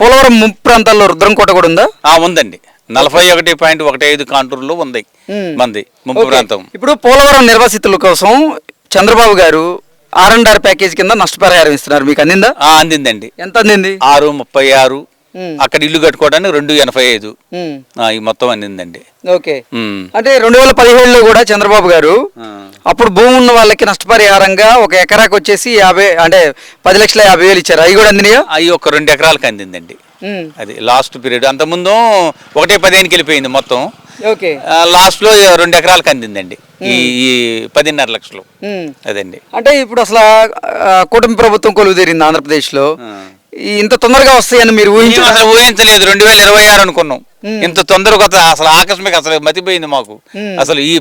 పోలవరం ముంపు ప్రాంతాల్లో రుద్రంకోట కూడా ఉందా? ఉందండి. 41.15 కాంటూర్లు ఉంది మంది ముంపు ప్రాంతం. ఇప్పుడు పోలవరం నిర్వాసితుల కోసం చంద్రబాబు గారు R&R ప్యాకేజ్ కింద నష్టపరిహారం ఇస్తున్నారు, మీకు అందిందా? అందిందండి. ఎంత అందింది? 636. అక్కడ ఇల్లు కట్టుకోవడానికి 285. ఈ మొత్తం అందిందండి. ఓకే. అంటే 2017లో కూడా చంద్రబాబు గారు అప్పుడు భూమి ఉన్న వాళ్ళకి నష్టపరిహారంగా ఒక ఎకరాకి వచ్చేసి 10,50,000 ఇచ్చారు. అవి కూడా అందినాయా? అవి ఒక 2 ఎకరాలకు అందిందండి. అది లాస్ట్ పీరియడ్. అంతకుముందు 1.15కి వెళ్ళిపోయింది మొత్తం. ఓకే. లాస్ట్ లో 2 ఎకరాలకు అందిందండి ఈ 10.5 లక్షలు. అదండి. అంటే ఇప్పుడు అసలు కూటమి ప్రభుత్వం కొలువు తీరింది ఆంధ్రప్రదేశ్ లో, ఇంత తొందరగా వస్తాయని మీరు అసలు ఊహించలేదు. 2026 అనుకున్నాం. ఇంత తొందరగా అసలు ఆకస్మిక అసలు మతిపోయింది మాకు. అసలు ఈ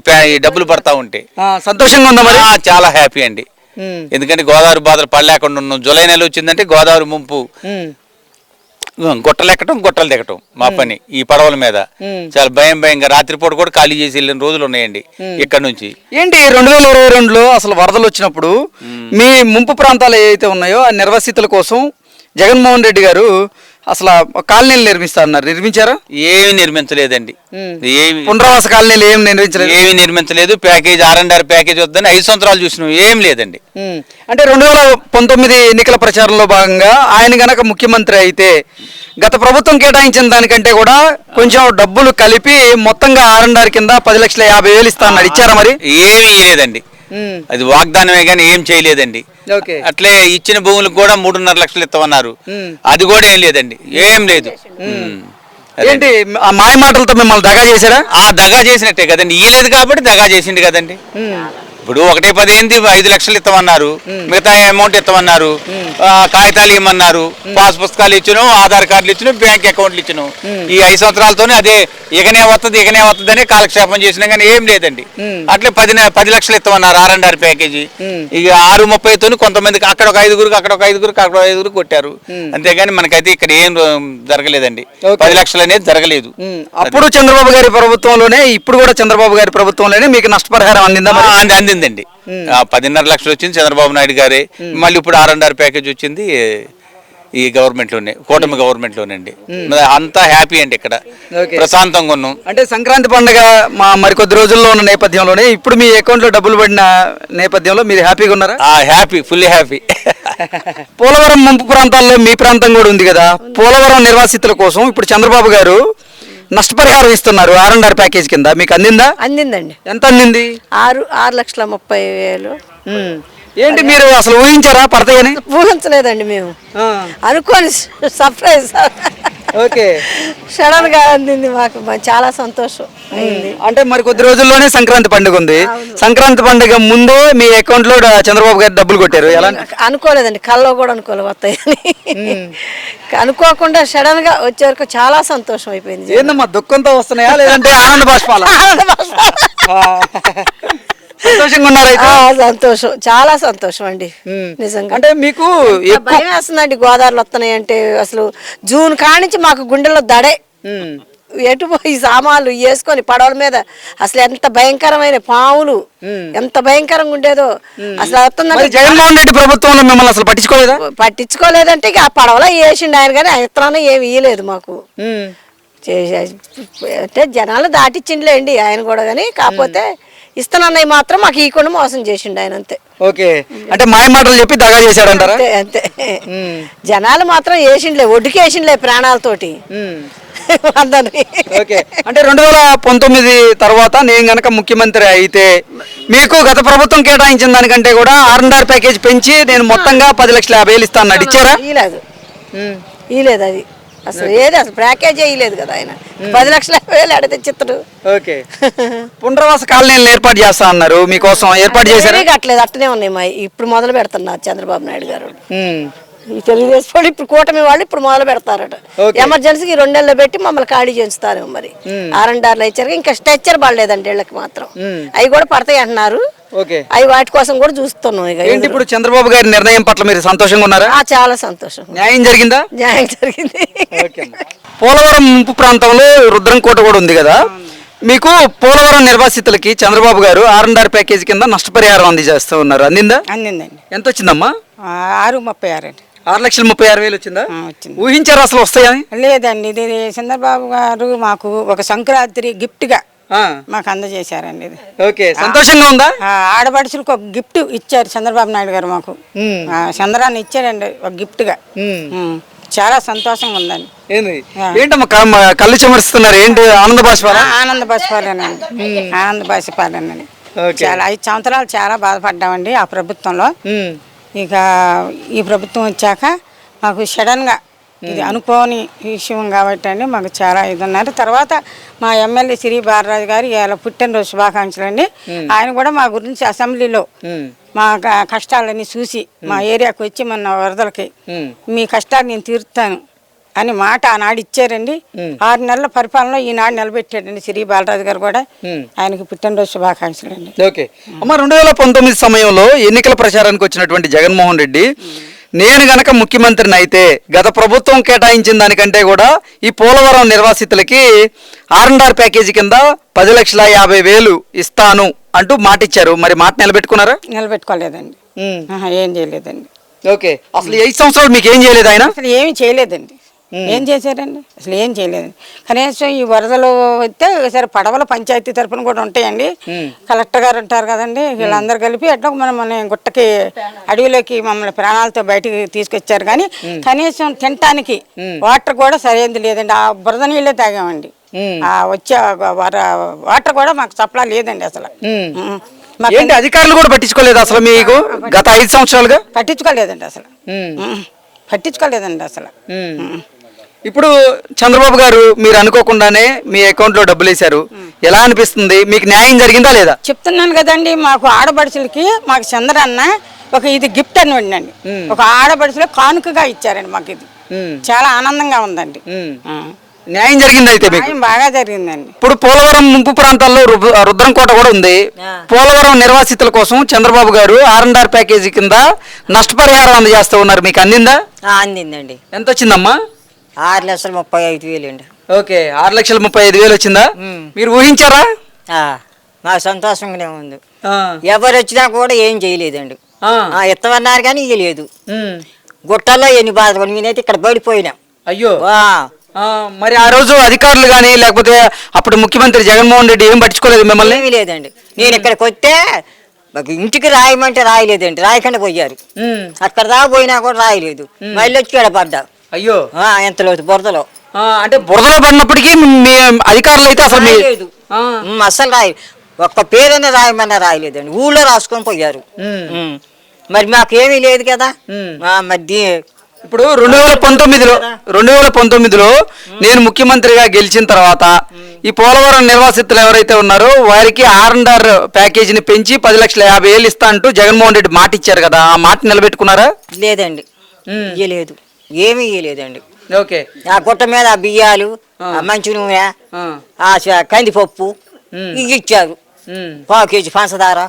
డబ్బులు పడతా ఉంటే సంతోషంగా ఉందా మరి? చాలా హ్యాపీ అండి. ఎందుకంటే గోదావరి బాధలు పడలేకుండా ఉన్నాం. జూలై నెల వచ్చిందంటే గోదావరి ముంపు, గుట్టలు ఎక్కటం గుట్టలు దిగటం మా పని ఈ పడవల మీద. చాలా భయంగా రాత్రిపూట కూడా ఖాళీ చేసి వెళ్ళిన రోజులు ఉన్నాయండి ఇక్కడ నుంచి. ఏంటి 2022లో అసలు వరదలు వచ్చినప్పుడు మీ ముంపు ప్రాంతాలు ఏవైతే ఉన్నాయో ఆ నిర్వాసితుల కోసం జగన్మోహన్ రెడ్డి గారు అసలు కాలనీలు నిర్మిస్తారన్నారు, నిర్మించారా? ఏమి నిర్మించలేదండి. ఏమి పునరావాస కాలనీలు ఏమి నిర్మించలేదు. ప్యాకేజ్ R&R ప్యాకేజ్ వద్దని 5 సంవత్సరాలు చూసినాం, ఏం లేదండి. అంటే 2019 ఎన్నికల ప్రచారంలో భాగంగా ఆయన గనక ముఖ్యమంత్రి అయితే గత ప్రభుత్వం కేటాయించిన దానికంటే కూడా కొంచెం డబ్బులు కలిపి మొత్తంగా R&R కింద 10,50,000 ఇస్తా అన్నాడు. ఇచ్చారా మరి? ఏమీ లేదండి. అది వాగ్దానమే కానీ ఏం చేయలేదండి. అట్లే ఇచ్చిన భూములకు కూడా 3.5 లక్షలు ఇస్తామన్నారు. అది కూడా ఏం లేదండి, ఏం లేదు. ఏంటి ఆ మాయ మాటలతో మిమ్మల్ని దగా చేశారా? దగా చేసినట్టే కదండి. ఇయ్యలేదు కాబట్టి దగా చేసిండు కదండి. ఇప్పుడు 1.15 5 లక్షలు ఇస్తామన్నారు, మిగతా అమౌంట్ ఇస్తామన్నారు, కాగితాలు ఇవ్వమన్నారు, పాస్ పుస్తకాలు ఇచ్చాను, ఆధార్ కార్డులు ఇచ్చాను, బ్యాంక్ అకౌంట్లు ఇచ్చాను. ఈ 5 సంవత్సరాలతోనే అదే ఇకనే వస్తుంది అని కాలక్షేపం చేసినా కానీ ఏం లేదండి. అట్లే 10 లక్షలు ఇస్తామన్నారు R&R ప్యాకేజీ. ఇక 6.30తోని కొంతమందికి అక్కడ ఒక 5గురికి అక్కడ ఒక 5గురికి కొట్టారు. అంతేగాని మనకైతే ఇక్కడ ఏం జరగలేదండి. 10 లక్షలు అనేది జరగలేదు. అప్పుడు చంద్రబాబు గారి ప్రభుత్వంలోనే, ఇప్పుడు కూడా చంద్రబాబు గారి ప్రభుత్వంలోనే మీకు నష్టపరిహారం అందిందా? అందిందండి. 10.5 లక్షలు వచ్చింది చంద్రబాబు నాయుడు గారే. మళ్ళీ ఇప్పుడు R&R ప్యాకేజ్ వచ్చింది ఈ గవర్నమెంట్ లోనే, కూటమి గవర్నమెంట్ లోనండి. అంతా హ్యాపీ అండి, ఇక్కడ ప్రశాంతంగా ఉన్నాం. అంటే సంక్రాంతి పండుగ మరికొద్ది రోజుల్లో ఉన్న నేపథ్యంలోనే ఇప్పుడు మీ అకౌంట్ లో డబ్బులు పడిన నేపథ్యంలో మీరు హ్యాపీగా ఉన్నారా? Happy, fully happy. పోలవరం ముంపు ప్రాంతాల్లో మీ ప్రాంతం కూడా ఉంది కదా, పోలవరం నిర్వాసితుల కోసం ఇప్పుడు చంద్రబాబు గారు నష్టపరిహారం ఇస్తున్నారు R&R ప్యాకేజ్ కింద, మీకు అందిందా? అందిందండి. ఎంత అందింది? 6,30,000. ఏంటి మీరు అసలు ఊహించారా పడతాయని? ఊహించలేదండి మేము, అనుకోని సర్ప్రైజ్. ఓకే. సడన్ గా అందింది, మాకు చాలా సంతోషం అయింది. అంటే మరి కొద్ది రోజుల్లోనే సంక్రాంతి పండుగ ఉంది. సంక్రాంతి పండుగ ముందే మీ అకౌంట్ లో చంద్రబాబు గారు డబ్బులు కొట్టారు. ఎలా? అనుకోలేదండి, కల్లో కూడా అనుకోలేదు వస్తాయని. అనుకోకుండా సడన్ గా వచ్చే వరకు చాలా సంతోషం అయిపోయింది. ఏందమ్మా దుఃఖంతో వస్తున్నాయా లేదంటే ఆనంద బాష్పాలా? సంతోషంగా ఉన్నారైతే? సంతోషం, చాలా సంతోషం అండి నిజంగా. అంటే మీకు భయం వేస్తుందండి గోదావరిలో వస్తున్నాయి అంటే. అసలు జూన్ కానించి మాకు గుండెల్లో దడే. ఎటు పోయి సామాన్లు వేసుకొని పడవల మీద అసలు ఎంత భయంకరమైన పాములు, ఎంత భయంకరంగా ఉండేదో అసలు. వస్తుందంటే జగన్మోహన్ రెడ్డి ప్రభుత్వంలో మిమ్మల్ని అసలు పట్టించుకోలేదంటే ఇక ఆ పడవలో వేసిండు ఆయన, కానీ ఇతరాన్ని ఏమి ఇయ్యలేదు మాకు. అంటే జనాలు దాటిచ్చిండ్లేండి ఆయన కూడా, కానీ కాకపోతే ఇస్తానన్నయ్య మాత్రం మాకు ఈకుండా మోసం చేసిండు ఆయన, అంతే. ఓకే. అంటే మాయ మాటలు చెప్పి దగా చేశాడంటారా? అంతే. జనాలు మాత్రం వేసిండ్లే, ఒడ్డుకి వేసిండ్లే ప్రాణాలతోటి అందరినీ. ఓకే. అంటే 2019 తర్వాత నేను గనక ముఖ్యమంత్రి అయితే మీకు గత ప్రభుత్వం కేటాయించిన దానికంటే కూడా R&R ప్యాకేజ్ పెంచి నేను మొత్తంగా 10,50,000 ఇస్తాను అన్నాడు. ఇచ్చారా? ఇలేదు అది అసలు అసలు ప్యాకేజ్ వేయలేదు కదా ఆయన. 10,50,000 అడిగితే చిత్తడు. ఓకే. పునరావాస కాలనీలు ఏర్పాటు చేస్తా అన్నారు, మీకోసం ఏర్పాటు చేశారు? కట్టలేదు, అట్టనే ఉన్నాయి మా. ఇప్పుడు మొదలు పెడుతున్నారు చంద్రబాబు నాయుడు గారు. ఈ తెలుగుదేశం వాళ్ళు ఇప్పుడు కూటమి వాళ్ళు ఇప్పుడు మొదలు పెడతారట. ఎమర్జెన్సీకి 2 నెలలు పెట్టి మమ్మల్ని ఖాళీ చేస్తారు. మరి R&R ఇచ్చారు, ఇంకా స్ట్రెచ్చర్ పడలేదండి వీళ్ళకి మాత్రం. అవి కూడా పడతాయి అంటున్నారు. అవి వాటి కోసం కూడా చూస్తున్నాం. ఏంటి ఇప్పుడు చంద్రబాబు గారి నిర్ణయం పట్ల మీరు సంతోషంగా ఉన్నారా? చాలా సంతోషం. న్యాయం జరిగిందా? న్యాయం జరిగింది. పోలవరం ముంపు ప్రాంతంలో రుద్రంకోట కూడా ఉంది కదా, మీకు పోలవరం నిర్వాసితులకి చంద్రబాబు గారు R&R ప్యాకేజ్ కింద నష్టపరిహారం అందజేస్తూ ఉన్నారు, అందిందా? అందిందండి. ఎంత వచ్చిందమ్మా? 6.36 అండి. 6,36,000 వచ్చిందా? వచ్చింది. ఊహించారు అసలు వస్తాయని? లేదండి, ఇది చంద్రబాబు గారు మాకు ఒక సంక్రాంతి గిఫ్ట్గా మాకు అందజేశారండి ఇది. ఓకే, సంతోషంగా ఉందా? ఆడపడుచులకు ఒక గిఫ్ట్ ఇచ్చారు చంద్రబాబు నాయుడు గారు మాకు. చంద్రాన్ని ఇచ్చారండి ఒక గిఫ్ట్గా. చాలా సంతోషంగా ఉందండి. ఏంటమ్మా కళ్ళు చెమరుస్తున్నారు, ఏంటి ఆనంద బాష్పాలా? ఆనంద బాష్పాలేనండి, ఆనంద బాష్పాలేనండి. చాలా 5 సంవత్సరాలు చాలా బాధపడ్డామండి ఆ ప్రభుత్వంలో. ఇక ఈ ప్రభుత్వం వచ్చాక మాకు సడన్గా ఇది అనుకోని విషయం కాబట్టి అండి మాకు చాలా ఇది ఉన్నారు. తర్వాత మా ఎమ్మెల్యే శ్రీ బాలరాజు గారు ఇలా పుట్టినరోజు శుభాకాంక్షలు అండి. ఆయన కూడా మా గురించి అసెంబ్లీలో మా కష్టాలన్నీ చూసి మా ఏరియాకి వచ్చి మన వరదలకి మీ కష్టాలు నేను తీరుతాను అని మాట ఆనాడు ఇచ్చారండి. 6 నెలల పరిపాలనలో ఈనాడు నిలబెట్టాడండి శ్రీ బాలరాజు గారు కూడా. ఆయనకి పుట్టినరోజు శుభాకాంక్షలు అండి. ఓకే అమ్మ, 2019 సమయంలో ఎన్నికల ప్రచారానికి వచ్చినటువంటి జగన్మోహన్ రెడ్డి, నేను గనక ముఖ్యమంత్రిని అయితే గత ప్రభుత్వం కేటాయించిన దానికంటే కూడా ఈ పోలవరం నిర్వాసితులకి R&R ప్యాకేజీ కింద 10,50,000 ఇస్తాను అంటూ మాట ఇచ్చారు. మరి మాట నిలబెట్టుకున్నారా? నిలబెట్టుకోలేదండి, ఏం చేయలేదండి. ఓకే, అసలు 5 సంవత్సరాలు మీకు ఏం చేయలేదు ఆయన? అసలు ఏమి చేయలేదండి. ఏం చేశారండి? అసలు ఏం చేయలేదు. కనీసం ఈ వరదలు వస్తే సరే పడవల పంచాయతీ తరపున కూడా ఉంటాయండి. కలెక్టర్ గారు ఉంటారు కదండి, వీళ్ళందరూ కలిపి ఎట్లా మన గుట్టకి అడవిలోకి మమ్మల్ని ప్రాణాలతో బయటికి తీసుకొచ్చారు. కానీ కనీసం తినటానికి వాటర్ కూడా సరైనది లేదండి. ఆ బురద నీళ్ళే తాగామండి. ఆ వచ్చే వాటర్ కూడా మాకు సప్లై లేదండి అసలు. ఏంటి అధికారులు కూడా పట్టించుకోలేదు అసలు మీకు గత 5 సంవత్సరాలుగా? పట్టించుకోలేదండి అసలు, పట్టించుకోలేదండి అసలు. ఇప్పుడు చంద్రబాబు గారు మీరు అనుకోకుండానే మీ అకౌంట్ లో డబ్బులు వేశారు, ఎలా అనిపిస్తుంది? మీకు న్యాయం జరిగిందా లేదా? చెప్తున్నాను కదండి, మాకు ఆడపడుచులకి మాకు చంద్రన్న ఒక ఇది గిఫ్ట్ అని ఉండండి, ఒక ఆడపడుచులో కానుకగా ఇచ్చారండి మాకు. ఇది చాలా ఆనందంగా ఉందండి. న్యాయం జరిగింది అయితే మీకు? బాగా జరిగిందండి. ఇప్పుడు పోలవరం ముంపు ప్రాంతాల్లో రుద్రంకోట కూడా ఉంది. పోలవరం నిర్వాసితుల కోసం చంద్రబాబు గారు R&R ప్యాకేజీ కింద నష్టపరిహారం అందజేస్తూ ఉన్నారు. మీకు అందిందా? అందిందండి. ఎంత వచ్చిందమ్మా? 6,35,000 అండి. ఓకే, 6,35,000 వచ్చిందా? మీరు ఊహించారా? మాకు సంతోషంగానే ఉంది. ఎవరు వచ్చినా కూడా ఏం చేయలేదండి. ఎత్తమన్నారు కానీ ఇయ్యలేదు. గుట్టల్లో ఎన్ని బాధపడి నేనైతే ఇక్కడ పడిపోయినా. అయ్యో, మరి ఆ రోజు అధికారులు కానీ లేకపోతే అప్పుడు ముఖ్యమంత్రి జగన్మోహన్ రెడ్డి ఏం పట్టించుకోలేదు మిమ్మల్ని? ఏమీ లేదండి. నేను ఇక్కడికి వస్తే ఇంటికి రాయమంటే రాయలేదండి, రాయకుండా పోయారు. అక్కడ దాకా పోయినా కూడా రాయలేదు. మళ్ళీ వచ్చి ఇక్కడ పడ్డా. అయ్యో, ఎంతలో బురదలో. అంటే బురదలో పడినప్పటికీ మీ అధికారులు అయితే అసలు రాయలేదు, అస్సలు ఒక్క పేరైనా రాయమన్నా రాయలేదండి. ఊళ్ళో రాసుకొని పోయారు. మరి మాకేమీ లేదు కదా. మరి ఇప్పుడు 2019లో నేను ముఖ్యమంత్రిగా గెలిచిన తర్వాత ఈ పోలవరం నిర్వాసితులు ఎవరైతే ఉన్నారో వారికి R&R ప్యాకేజీని పెంచి 10,50,000 ఇస్తా అంటూ జగన్మోహన్ రెడ్డి మాట ఇచ్చారు కదా, ఆ మాట నిలబెట్టుకున్నారా? లేదండి, ఇయ్యలేదు, ఏమీ ఇయ్యలేదండి. ఓకే, ఆ గుట్ట మీద ఆ బియ్యాలు, ఆ మంచి నూనె, ఆ కందిపప్పు ఇవి ఇచ్చారు. 1 కేజీ పంచదార,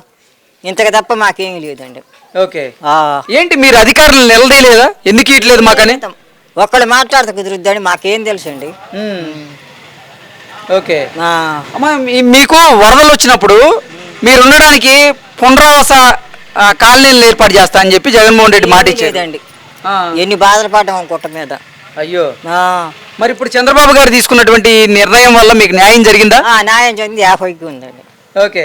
ఇంతకు తప్ప మాకేమీ లేదండి. ఓకే, ఏంటి మీరు అధికారులు నిలదీయలేదా? ఎందుకు ఇట్లేదు మాకని? ఒక్కళ్ళు మాట్లాడితే కుదురుద్దని మాకేం తెలుసండి. ఓకే అమ్మా, మీకు వరదలు వచ్చినప్పుడు మీరు ఉండడానికి పునరావాస కాలనీలు ఏర్పాటు చేస్తా అని చెప్పి జగన్మోహన్ రెడ్డి మాట ఇచ్చేదండి. ఎన్ని బాధలు పడ్డాం గుట్ట మీద. అయ్యో, మరి ఇప్పుడు చంద్రబాబు గారు తీసుకున్నటువంటి నిర్ణయం వల్ల మీకు న్యాయం జరిగిందా? న్యాయం జరిగింది, 50కి ఉందండి. ఓకే,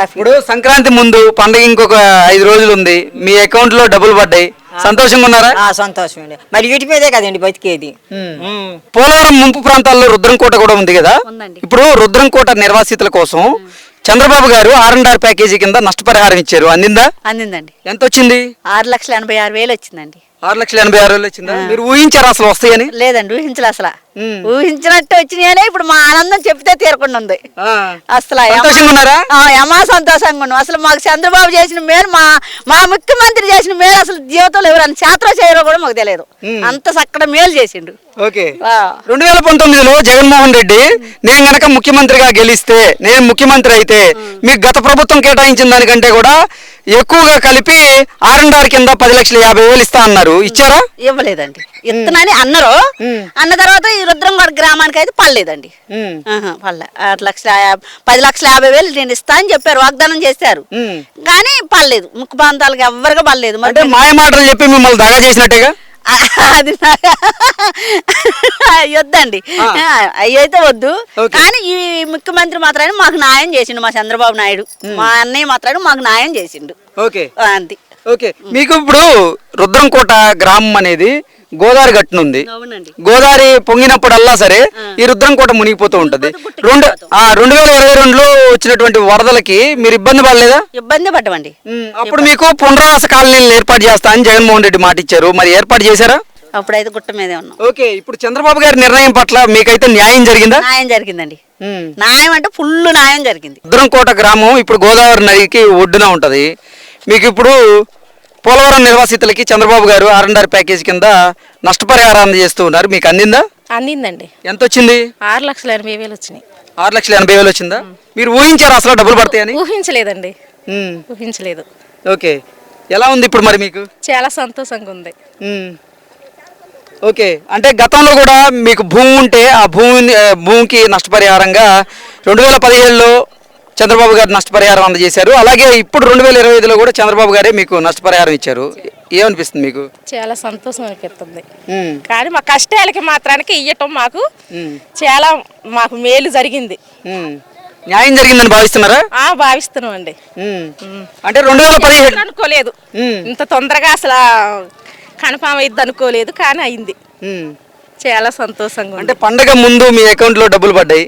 ఇప్పుడు సంక్రాంతి ముందు పండగ ఇంకొక 5 రోజులు ఉంది, మీ అకౌంట్ లో డబ్బులు పడ్డాయి, సంతోషంగా ఉన్నారా? సంతోషం అండి. మరి వీటి మీదే కదండి బతికేది. పోలవరం ముంపు ప్రాంతాల్లో రుద్రంకోట కూడా ఉంది కదా, ఇప్పుడు రుద్రంకోట నిర్వాసితుల కోసం చంద్రబాబు గారు R&R ప్యాకేజీ కింద నష్టపరిహారం ఇచ్చారు, అందిందా? అందిందండి. ఎంత వచ్చింది? 6,86,000 వచ్చిందండి. 6,86,000 వచ్చిందా? మీరు ఊహించారా అసలు వస్తాయని? లేదండి, ఊహించలే అసలు. ఊహించినట్టు వచ్చినాయనే ఇప్పుడు మా ఆనందం చెప్తే తీరకుండా ఉంది. అసలు యమా సంతోషంగా ఉన్నాం. అసలు మాకు చంద్రబాబు చేసిన మేలు, మా ముఖ్యమంత్రి చేసిన మేలు అసలు జీవితంలో ఎవరైనా చేత్రో చేయరో కూడా మాకు తెలియదు. అంత చక్కడ మేలు చేసిండు. ఓకే, 2019లో జగన్మోహన్ రెడ్డి నేను గనక ముఖ్యమంత్రిగా గెలిస్తే, నేను ముఖ్యమంత్రి అయితే మీకు గత ప్రభుత్వం కేటాయించిన దానికంటే కూడా ఎక్కువగా కలిపి R&R కింద 10,50,000 ఇస్తా అన్నారు, ఇచ్చారా? ఇవ్వలేదండి. ఇత్తనని అన్నారు. అన్న తర్వాత ఈ రుద్రంగోడ గ్రామానికి అయితే పడలేదండి. పడలే. 10,50,000 నేను ఇస్తా అని చెప్పారు, వాగ్దానం చేశారు, కానీ పడలేదు. ముఖ్య ప్రాంతాలకు ఎవరిగా పడలేదు. అంటే మాయ మాటలు చెప్పి మిమ్మల్ని దగా చేసినట్టుగా అది వద్దండి, అవి అయితే వద్దు. కానీ ఈ ముఖ్యమంత్రి మాత్రాన్ని మాకు న్యాయం చేసిండు, మా చంద్రబాబు నాయుడు. మా అన్నయ్య మాత్రాన్ని మాకు న్యాయం చేసిండు. ఓకే అంతే. ఓకే, మీకు ఇప్పుడు రుద్రంకోట గ్రామం అనేది గోదావరి గట్టునుంది. అవునండి. గోదావరి పొంగినప్పుడల్లా సరే ఈ రుద్రంకోట మునిగిపోతూ ఉంటది. 2022లో వచ్చినటువంటి వరదలకి మీరు ఇబ్బంది పడలేదా? ఇబ్బంది పడ్డమండి. అప్పుడు మీకు పునరావాస కాలనీలు ఏర్పాటు చేస్తా అని జగన్మోహన్ రెడ్డి మాట ఇచ్చారు, మరి ఏర్పాటు చేశారా? అప్పుడైతే గుట్ట మీదే ఉన్నాం. ఓకే, ఇప్పుడు చంద్రబాబు గారి నిర్ణయం పట్ల మీకైతే న్యాయం జరిగిందా? న్యాయం జరిగిందండి. న్యాయం అంటే ఫుల్ న్యాయం జరిగింది. రుద్రంకోట గ్రామం ఇప్పుడు గోదావరి నదికి ఒడ్డున ఉంటది. మీకు ఇప్పుడు పోలవరం నిర్వాసితులకి చంద్రబాబు గారు R&R ప్యాకేజ్ కింద నష్టపరిహారం అందజేస్తూ ఉన్నారు, మీకు అందిందా? అందిందండి. ఎంత వచ్చింది? 6,80,000 వచ్చినాయి. 6,80,000 వచ్చిందా? మీరు ఊహించారు అసలు డబ్బులు పడతాయని? ఊహించలేదండి, ఊహించలేదు. ఓకే, ఎలా ఉంది ఇప్పుడు మరి మీకు? చాలా సంతోషంగా ఉంది. ఓకే, అంటే గతంలో కూడా మీకు భూమి ఉంటే ఆ భూమికి నష్టపరిహారంగా 2017లో చంద్రబాబు గారు నష్టపరిహారం అందజేశారు. అలాగే ఇప్పుడు 2025లో కూడా చంద్రబాబు గారే మీకు నష్టపరిహారం ఇచ్చారు. ఏమనిపిస్తుంది మీకు? చాలా సంతోషం అనిపిస్తుంది. కానీ మా కష్టాలకి మాత్రానికి ఇవ్వటం చాలా మాకు మేలు జరిగింది. న్యాయం జరిగిందని భావిస్తున్నారా? భావిస్తున్నాం అండి. అంటే 2017 అనుకోలేదు ఇంత తొందరగా, అసలు కన్ఫామ్ అయింది అనుకోలేదు, కానీ అయింది. చాలా సంతోషంగా. అంటే పండగ ముందు మీ అకౌంట్ లో డబ్బులు పడ్డాయి.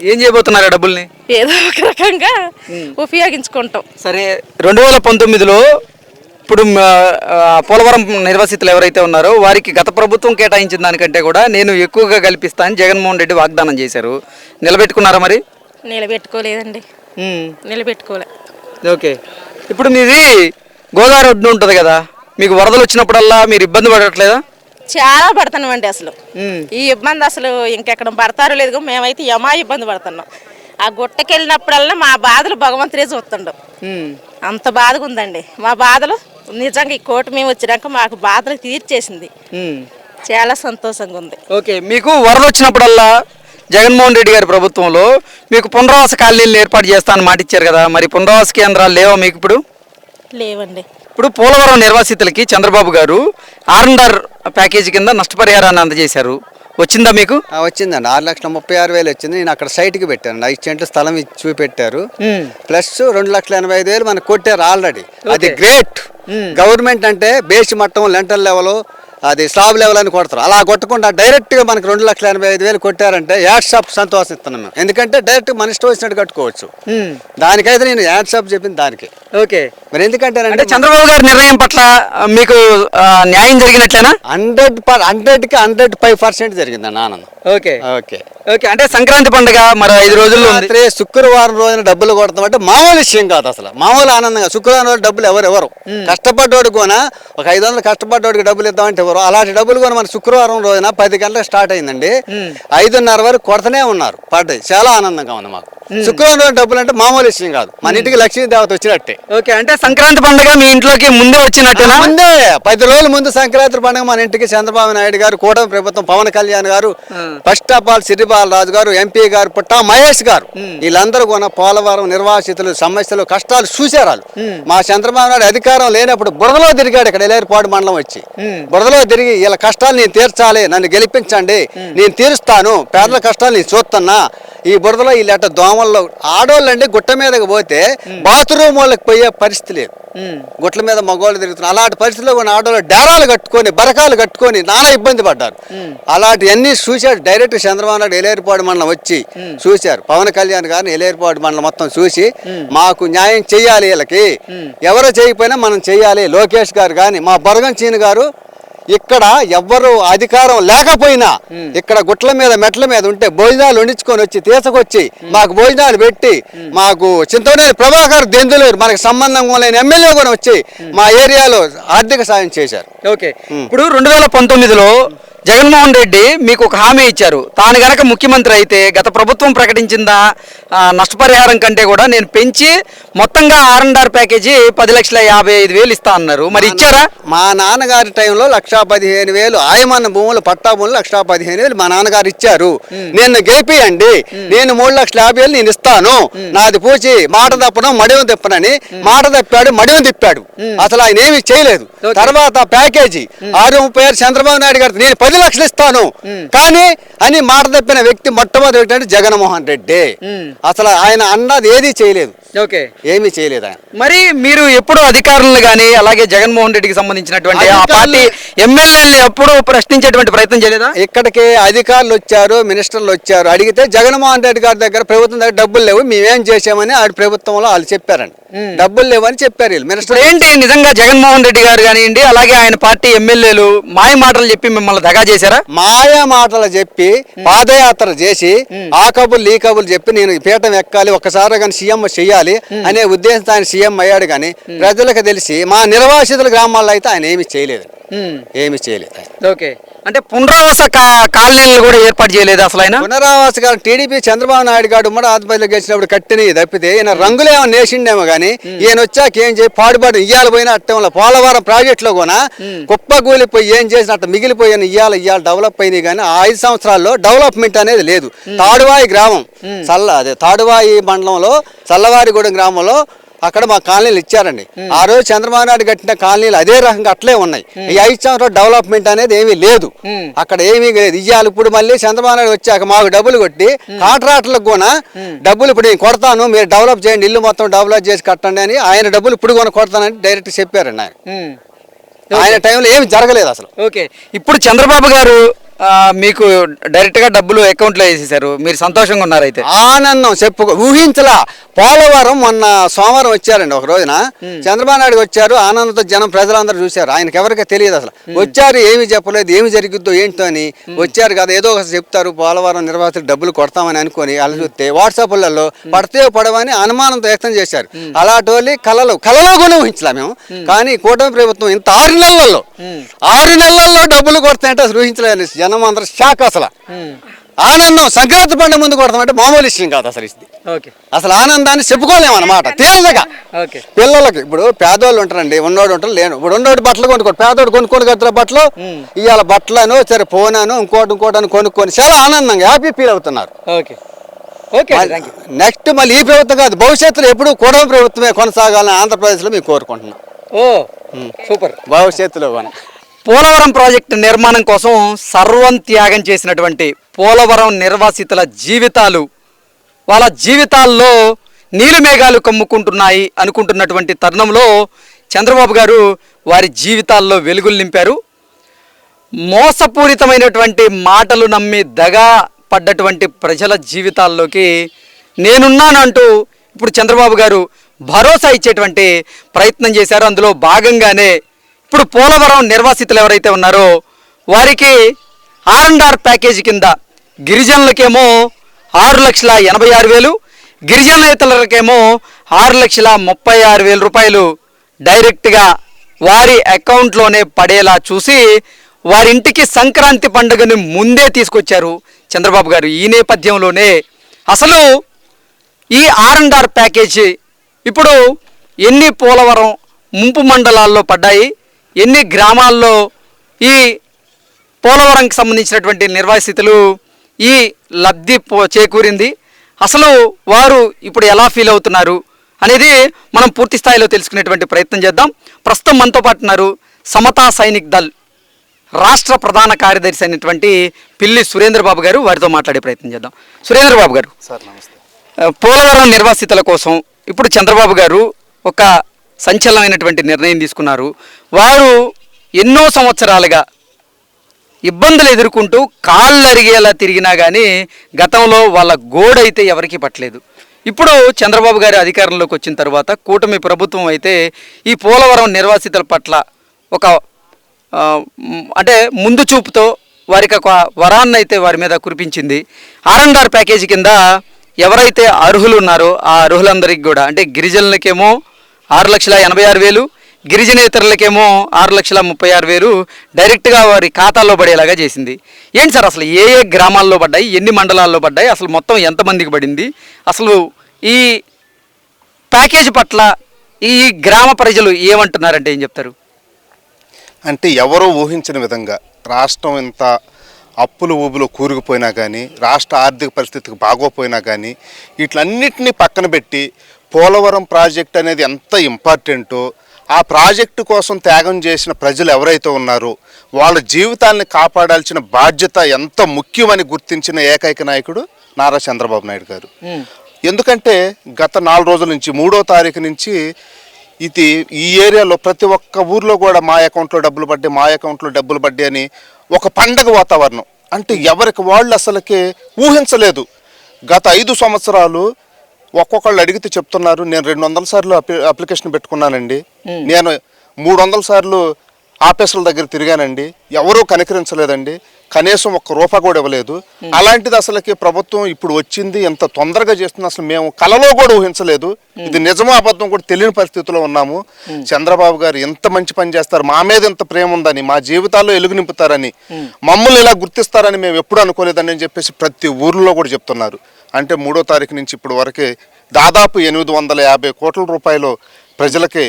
ఏం చేయబోతున్నారు డబ్బుల్ని? ఏదో ఒక రకంగా ఉపయోగించుకుంటాం. సరే, 2019లో ఇప్పుడు పోలవరం నిర్వాసితులు ఎవరైతే ఉన్నారో వారికి గత ప్రభుత్వం కేటాయించిన దానికంటే కూడా నేను ఎక్కువగా కల్పిస్తానని జగన్మోహన్ రెడ్డి వాగ్దానం చేశారు. నిలబెట్టుకున్నారా మరి? నిలబెట్టుకోలేదండి, నిలబెట్టుకోలే. ఓకే, ఇప్పుడు మీది గోదావరి ఒడ్డు ఉంటుంది కదా, మీకు వరదలు వచ్చినప్పుడల్లా మీరు ఇబ్బంది పడట్లేదా? చాలా పడుతున్నామండి. అసలు ఈ ఇబ్బంది అసలు ఇంకెక్కడ పడతారో లేదు, మేమైతే ఇబ్బంది పడుతున్నాం. ఆ గుట్టకి వెళ్ళినప్పుడల్లా మా బాధలు భగవంతుడే చూస్తుండం. అంత బాధగా ఉందండి మా బాధలు. నిజంగా ఈ కోట మేము వచ్చినాక మాకు బాధలు తీర్చేసింది. చాలా సంతోషంగా ఉంది. ఓకే, మీకు వరద వచ్చినప్పుడల్లా జగన్మోహన్ రెడ్డి గారి ప్రభుత్వంలో మీకు పునరావాస కాలనీలు ఏర్పాటు చేస్తానని మాట ఇచ్చారు కదా, మరి పునరావాస కేంద్రాలు లేవా మీకు ఇప్పుడు? లేవండి. ఇప్పుడు పోలవరం నిర్వాసితులకి చంద్రబాబు గారు R&R ప్యాకేజీ కింద నష్టపరిహారాన్ని అందజేశారు, వచ్చిందా మీకు? వచ్చిందండి. 6,36,000 వచ్చింది. నేను అక్కడ సైట్కి పెట్టాను, 5 సెంట్లు స్థలం ఇచ్చి చూపెట్టారు. ప్లస్ 2,85,000 మనకు కొట్టారు ఆల్రెడీ. అది గ్రేట్. గవర్నమెంట్ అంటే బేసి మట్టం, లెంటల్ లెవెల్, అది స్లాబ్ లెవెల్ అని కొడతారు. అలా కొట్టకుండా డైరెక్ట్గా మనకు 2,85,000 కొట్టారంటే యాడ్సాప్ సంతోషం ఇస్తున్నాం మేము. ఎందుకంటే డైరెక్ట్ మన ఇష్టం వచ్చినట్టు కట్టుకోవచ్చు. దానికైతే నేను యాడ్సాప్ చెప్పింది దానికి. ఓకే, మరి ఎందుకంటే చంద్రబాబు గారి నిర్ణయం పట్ల మీకు న్యాయం జరిగినట్లేనా? 100కి 105% జరిగిందండి ఆనందం. ఓకే ఓకే ఓకే, అంటే సంక్రాంతి పండుగ మరి 5 రోజుల్లో రాత్రి శుక్రవారం రోజున డబ్బులు కొడతామంటే మామూలు విషయం కాదు, అసలు మామూలు ఆనందంగా. శుక్రవారం రోజు డబ్బులు ఎవరు కష్టపడ్డోడు కొనా ఒక 500 కష్టపడ్డోడికి డబ్బులు ఇద్దామంటే ఎవరు? అలాంటి డబ్బులు కొని మన శుక్రవారం రోజున 10 గంటలకు స్టార్ట్ అయిందండి, 5:30 వరకు కొడతనే ఉన్నారు, పడ్డాయి. చాలా ఆనందంగా ఉంది మాకు. శుక్రవారం రోజు డబ్బులు అంటే మామూలు విషయం కాదు, మన ఇంటికి లక్ష్మీ దేవత వచ్చినట్టే. ఓకే, అంటే సంక్రాంతి పండుగ మీ ఇంట్లోకి ముందే వచ్చినట్టేనా? ముందే 10 రోజుల ముందు సంక్రాంతి పండుగ మన ఇంటికి చంద్రబాబు నాయుడు గారు, కూటమి ప్రభుత్వం, పవన్ కళ్యాణ్ గారు, ఫస్ట్ ఆఫ్ ఆల్ సిరిబాల రాజు గారు, ఎంపీ గారు, పుట్టా మహేష్ గారు, వీళ్ళందరూ కూడా పోలవరం నిర్వాసితులు సమస్యలు కష్టాలు చూశారు. మా చంద్రబాబు నాయుడు అధికారం లేనప్పుడు బురదలో తిరిగాడు, ఇక్కడ ఎలేరుపాడు మండలం వచ్చి బురదలో తిరిగి వీళ్ళ కష్టాలు నేను తీర్చాలి, నన్ను గెలిపించండి, నేను తీరుస్తాను, పేదల కష్టాలు నేను చూస్తున్నా. ఈ బురదలో వీళ్ళ దోమల్లో ఆడోళ్ళు అండి గుట్ట మీదకి పోతే బాత్రూమ్ వాళ్ళకి పోయే పరిస్థితి లేదు, గుట్ల మీద మగవాళ్ళు తిరుగుతున్నారు. అలాంటి పరిస్థితిలో కొన్ని ఆడోళ్ళు డేరాలు కట్టుకొని బరకాలు కట్టుకొని నానా ఇబ్బంది పడ్డారు. అలాంటివన్నీ చూశాడు డైరెక్ట్ చంద్రబాబు నాయుడు ఎలేరుపాడు మండలం వచ్చి చూశారు. పవన్ కళ్యాణ్ గారిని ఎలేరుపాడు మండలం మొత్తం చూసి మాకు న్యాయం చెయ్యాలి, వీళ్ళకి ఎవరో చేయకపోయినా మనం చెయ్యాలి. లోకేష్ గారు కానీ మా బొరగం చీని గారు ఇక్కడ ఎవ్వరు అధికారం లేకపోయినా ఇక్కడ గుట్ల మీద మెట్ల మీద ఉంటే భోజనాలు వండించుకొని వచ్చి తీసుకొచ్చి మాకు భోజనాలు పెట్టి, మాకు చింతనేని ప్రభాకర్ దెందులేరు మనకు సంబంధం లేని ఎమ్మెల్యే కూడా వచ్చి మా ఏరియాలో ఆర్థిక సాయం చేశారు. ఓకే, ఇప్పుడు 2019లో జగన్మోహన్ రెడ్డి మీకు ఒక హామీ ఇచ్చారు, తాను గనక ముఖ్యమంత్రి అయితే గత ప్రభుత్వం ప్రకటించిన నష్టపరిహారం కంటే కూడా నేను పెంచి మొత్తంగా R&R ప్యాకేజీ 10,55,000 ఇస్తా అన్నారు. మరి ఇచ్చారా? మా నాన్నగారి టైంలో 1,15,000 ఆయమన్న భూములు పట్టా భూములు 1,15,000 మా నాన్నగారు ఇచ్చారు. నేను గెలిపియండి, నేను 3,50,000 నేను ఇస్తాను, నాది పూచి మాట తప్పను మడివం తిప్పనని మాట తప్పాడు, మడివం తిప్పాడు. అసలు ఆయన ఏమి చేయలేదు. తర్వాత ప్యాకేజీ 636 చంద్రబాబు నాయుడు గారు నేను 10 లక్షలు ఇస్తాను కానీ అని మాట తప్పిన వ్యక్తి మొట్టమొదటి వ్యక్తి అంటే జగన్మోహన్ రెడ్డి. అసలు ఆయన అన్నది ఏది చేయలేదు, ఓకే, ఏమీ చేయలేదు ఆయన. మరి మీరు ఎప్పుడు అధికారులు కానీ అలాగే జగన్మోహన్ రెడ్డికి సంబంధించినటువంటి ఆ పార్టీ ఎమ్మెల్యేలు ఎప్పుడు ప్రశ్నించేటువంటి ప్రయత్నం చేయలేదా? ఇక్కడికి అధికారులు వచ్చారు, మినిస్టర్లు వచ్చారు, అడిగితే జగన్మోహన్ రెడ్డి గారి దగ్గర ప్రభుత్వం దగ్గర డబ్బులు లేవు, మేమేం చేసామని ఆడి ప్రభుత్వంలో వాళ్ళు చెప్పారండి. డబ్బులు లేవని చెప్పారు వీళ్ళు మినిస్టర్. ఏంటి నిజంగా జగన్మోహన్ రెడ్డి గారు కానివ్వండి అలాగే ఆయన పార్టీ ఎమ్మెల్యేలు మాయ మాటలు చెప్పి మిమ్మల్ని దగా చేశారా? మాయా మాటలు చెప్పి పాదయాత్ర చేసి ఆ కబుర్లు ఈ కబుర్లు చెప్పి నేను పీఠం ఎక్కాలి, ఒక్కసారి కానీ సీఎం చెయ్యాలి అనే ఉద్దేశంతో ఆయన సీఎం అయ్యాడు. కానీ ప్రజలకు తెలిసి మా నిర్వాసితుల గ్రామాల్లో అయితే ఆయన ఏమి చేయలేదు, ఏమి చేయలేదు. ఓకే, అంటే పునరావాస కాలనీలు కూడా ఏర్పాటు చేయలేదు అసలు ఆయన? పునరావాస గారు టీడీపీ చంద్రబాబు నాయుడు గారు ఉమ్మడి ఆంధ్రప్రదేశ్లో గెలిచినప్పుడు కట్టిన తప్పితే ఈయన రంగులేమో నేసిండేమో కానీ ఈయన వచ్చాక ఏం చేయి పాడుబాటు ఇయ్యాలి పోయిన అట్టంలో పోలవరం ప్రాజెక్టులో కూడా కుప్పగూలిపోయి ఏం చేసినట్టు మిగిలిపోయిన ఇయ్యాల డెవలప్ అయినాయి. కానీ ఆ 5 సంవత్సరాల్లో డెవలప్మెంట్ అనేది లేదు. తాడువాయి గ్రామం అదే తాడువాయి మండలంలో చల్లవారిగూడెం గ్రామంలో అక్కడ మా కాలనీలు ఇచ్చారండి. ఆ రోజు చంద్రబాబు నాయుడు కట్టిన కాలనీలు అదే రకంగా అట్లే ఉన్నాయి. ఈ 5 సంవత్సరాలు డెవలప్మెంట్ అనేది ఏమీ లేదు, అక్కడ ఏమీ లేదు. ఇయ్యాలి ఇప్పుడు మళ్ళీ చంద్రబాబు నాయుడు వచ్చాక మాకు డబ్బులు కొట్టి కాంట్రాక్టర్లకు కూడా డబ్బులు ఇప్పుడు నేను కొడతాను, మీరు డెవలప్ చేయండి, ఇల్లు మొత్తం డెవలప్ చేసి కట్టండి అని ఆయన డబ్బులు ఇప్పుడు కూడా కొడతానని డైరెక్ట్ చెప్పారండి ఆయన టైంలో ఏమి జరగలేదు అసలు. ఓకే, ఇప్పుడు చంద్రబాబు గారు మీకు డైరెక్ట్ గా డబ్బులు అకౌంట్లో వేసేసారు, మీరు సంతోషంగా ఉన్నారు అయితే? ఆనందం ఊహించలా. పోలవరం మొన్న సోమవారం వచ్చారండి, ఒక రోజున చంద్రబాబు నాయుడు వచ్చారు, ఆనందంతో జనం ప్రజలందరూ చూశారు. ఆయనకి ఎవరికి తెలియదు అసలు. వచ్చారు, ఏమి చెప్పలేదు, ఏమి జరిగిద్దో ఏంటో అని వచ్చారు కదా, ఏదో ఒకటి చెప్తారు, పోలవరం నిర్వాసితులు డబ్బులు కొడతామని అనుకుని అలా చూస్తే వాట్సాప్లలో పడితే పడవని అనుమానంతో వ్యక్తం చేశారు. అలాంటి వాళ్ళు కలలో కూడా ఊహించలే మేము. కానీ కూటమి ప్రభుత్వం ఇంత 6 నెలల్లో డబ్బులు కొడతాయంటే అసలు ఊహించలేదు. జనం అందరూ షాక్. అసలు ఆనందం సంక్రాంతి పండుగ ముందు కొడతామంటే మామూలు విషయం కాదు అసలు. అసలు ఆనందాన్ని చెప్పుకోలేమన్నమాట. తీరదగా పిల్లలకి ఇప్పుడు పేదోళ్ళు ఉంటారండి, ఉన్నోడు ఉంటారు, లేను. ఇప్పుడు ఉన్నోడు బట్టలు కొనుక్కోడు, పేదోడు కొనుక్కొని కట్టిన బట్టలు ఇవాళ బట్టలను సరే పోనాను ఇంకోటి కొనుక్కొని చాలా ఆనందంగా హ్యాపీ ఫీల్ అవుతున్నారు. నెక్స్ట్ మళ్ళీ ఈ ప్రభుత్వం కాదు, భవిష్యత్తులో ఎప్పుడు కూటమి ప్రభుత్వమే కొనసాగాలని ఆంధ్రప్రదేశ్లో మేము కోరుకుంటున్నాం. సూపర్. భవిష్యత్తులో పోలవరం ప్రాజెక్టు నిర్మాణం కోసం సర్వం త్యాగం చేసినటువంటి పోలవరం నిర్వాసితుల జీవితాలు, వాళ్ళ జీవితాల్లో నీలి మేఘాలు కమ్ముకుంటున్నాయి అనుకుంటున్నటువంటి తరుణంలో చంద్రబాబు గారు వారి జీవితాల్లో వెలుగులు నింపారు. మోసపూరితమైనటువంటి మాటలు నమ్మి దగా పడ్డటువంటి ప్రజల జీవితాల్లోకి నేనున్నానంటూ ఇప్పుడు చంద్రబాబు గారు భరోసా ఇచ్చేటువంటి ప్రయత్నం చేశారు. అందులో భాగంగానే ఇప్పుడు పోలవరం నిర్వాసితులు ఎవరైతే ఉన్నారో వారికి R&R ప్యాకేజీ కింద గిరిజనులకేమో 6,86,000, గిరిజనేతలకేమో 6,36,000 రూపాయలు డైరెక్ట్గా వారి అకౌంట్లోనే పడేలా చూసి వారింటికి సంక్రాంతి పండుగను ముందే తీసుకొచ్చారు చంద్రబాబు గారు. ఈ నేపథ్యంలోనే అసలు ఈ R&R ప్యాకేజీ ఇప్పుడు ఎన్ని పోలవరం ముంపు మండలాల్లో పడ్డాయి, ఎన్ని గ్రామాల్లో ఈ పోలవరంకి సంబంధించినటువంటి నిర్వాసితులు ఈ లబ్ధి చేకూరింది, అసలు వారు ఇప్పుడు ఎలా ఫీల్ అవుతున్నారు అనేది మనం పూర్తి స్థాయిలో తెలుసుకునేటువంటి ప్రయత్నం చేద్దాం. ప్రస్తుతం మనతో పాటు ఉన్నారు సమతా సైనిక్ దళ్ రాష్ట్ర ప్రధాన కార్యదర్శి అయినటువంటి పిల్లి సురేంద్రబాబు గారు. వారితో మాట్లాడే ప్రయత్నం చేద్దాం. సురేంద్రబాబు గారు, సార్ నమస్తే. పోలవరం నిర్వాసితుల కోసం ఇప్పుడు చంద్రబాబు గారు ఒక సంచలనమైనటువంటి నిర్ణయం తీసుకున్నారు. వారు ఎన్నో సంవత్సరాలుగా ఇబ్బందులు ఎదుర్కొంటూ కాళ్ళు అరిగేలా తిరిగినా కానీ గతంలో వాళ్ళ గోడైతే ఎవరికీ పట్టలేదు. ఇప్పుడు చంద్రబాబు గారి అధికారంలోకి వచ్చిన తర్వాత కూటమి ప్రభుత్వం అయితే ఈ పోలవరం నిర్వాసితుల పట్ల ఒక అంటే ముందు చూపుతో వారికి ఒక వరాన్ని అయితే వారి మీద కురిపించింది. R&R ప్యాకేజీ కింద ఎవరైతే అర్హులు ఉన్నారో ఆ అర్హులందరికీ కూడా అంటే గిరిజనులకేమో 6,86,000, గిరిజనేతరులకేమో 6,36,000 డైరెక్ట్గా వారి ఖాతాల్లో పడేలాగా చేసింది. ఏంటి సార్ అసలు ఏ ఏ గ్రామాల్లో పడ్డాయి, ఎన్ని మండలాల్లో పడ్డాయి, అసలు మొత్తం ఎంతమందికి పడింది, అసలు ఈ ప్యాకేజ్ పట్ల ఈ గ్రామ ప్రజలు ఏమంటున్నారంటే ఏం చెప్తారు? అంటే ఎవరో ఊహించిన విధంగా రాష్ట్రం ఇంత అప్పులు ఊబులు కూరుకుపోయినా కానీ, రాష్ట్ర ఆర్థిక పరిస్థితికి బాగోపోయినా కానీ, వీటిలన్నిటినీ పక్కన పెట్టి పోలవరం ప్రాజెక్ట్ అనేది ఎంత ఇంపార్టెంటో, ఆ ప్రాజెక్టు కోసం త్యాగం చేసిన ప్రజలు ఎవరైతే ఉన్నారో వాళ్ళ జీవితాన్ని కాపాడాల్సిన బాధ్యత ఎంత ముఖ్యమని గుర్తించిన ఏకైక నాయకుడు నారా చంద్రబాబు నాయుడు గారు. ఎందుకంటే గత 4 రోజుల నుంచి 3వ తారీఖు నుంచి ఇది ఈ ఏరియాలో ప్రతి ఒక్క ఊర్లో కూడా మా అకౌంట్లో డబ్బులు పడ్డాయి, మా అకౌంట్లో డబ్బులు పడ్డాయి అని ఒక పండగ వాతావరణం. అంటే ఎవరికి వాళ్ళు అసలుకి ఊహించలేదు. గత 5 సంవత్సరాలు ఒక్కొక్కళ్ళు అడిగితే చెప్తున్నారు, నేను 200 సార్లు అప్లికేషన్ పెట్టుకున్నానండి, నేను 300 సార్లు ఆఫీసుల దగ్గర తిరిగానండి, ఎవరూ కనికరించలేదండి, కనీసం ఒక్క రూపాయి కూడా ఇవ్వలేదు. అలాంటిది అసలుకి ప్రభుత్వం ఇప్పుడు వచ్చింది, ఎంత తొందరగా చేస్తుంది అసలు మేము కలలో కూడా ఊహించలేదు. ఇది నిజమో అబద్ధం కూడా తెలియని పరిస్థితిలో ఉన్నాము. చంద్రబాబు గారు ఎంత మంచి పని చేస్తారు, మా మీద ఎంత ప్రేమ ఉందని, మా జీవితాల్లో వెలుగు నింపుతారని, మమ్మల్ని ఇలా గుర్తిస్తారని మేము ఎప్పుడు అనుకోలేదని అని చెప్పేసి ప్రతి ఊర్లో కూడా చెప్తున్నారు. అంటే 3వ తారీఖు నుంచి ఇప్పుడు వరకే దాదాపు 850 కోట్ల రూపాయలు ప్రజలకి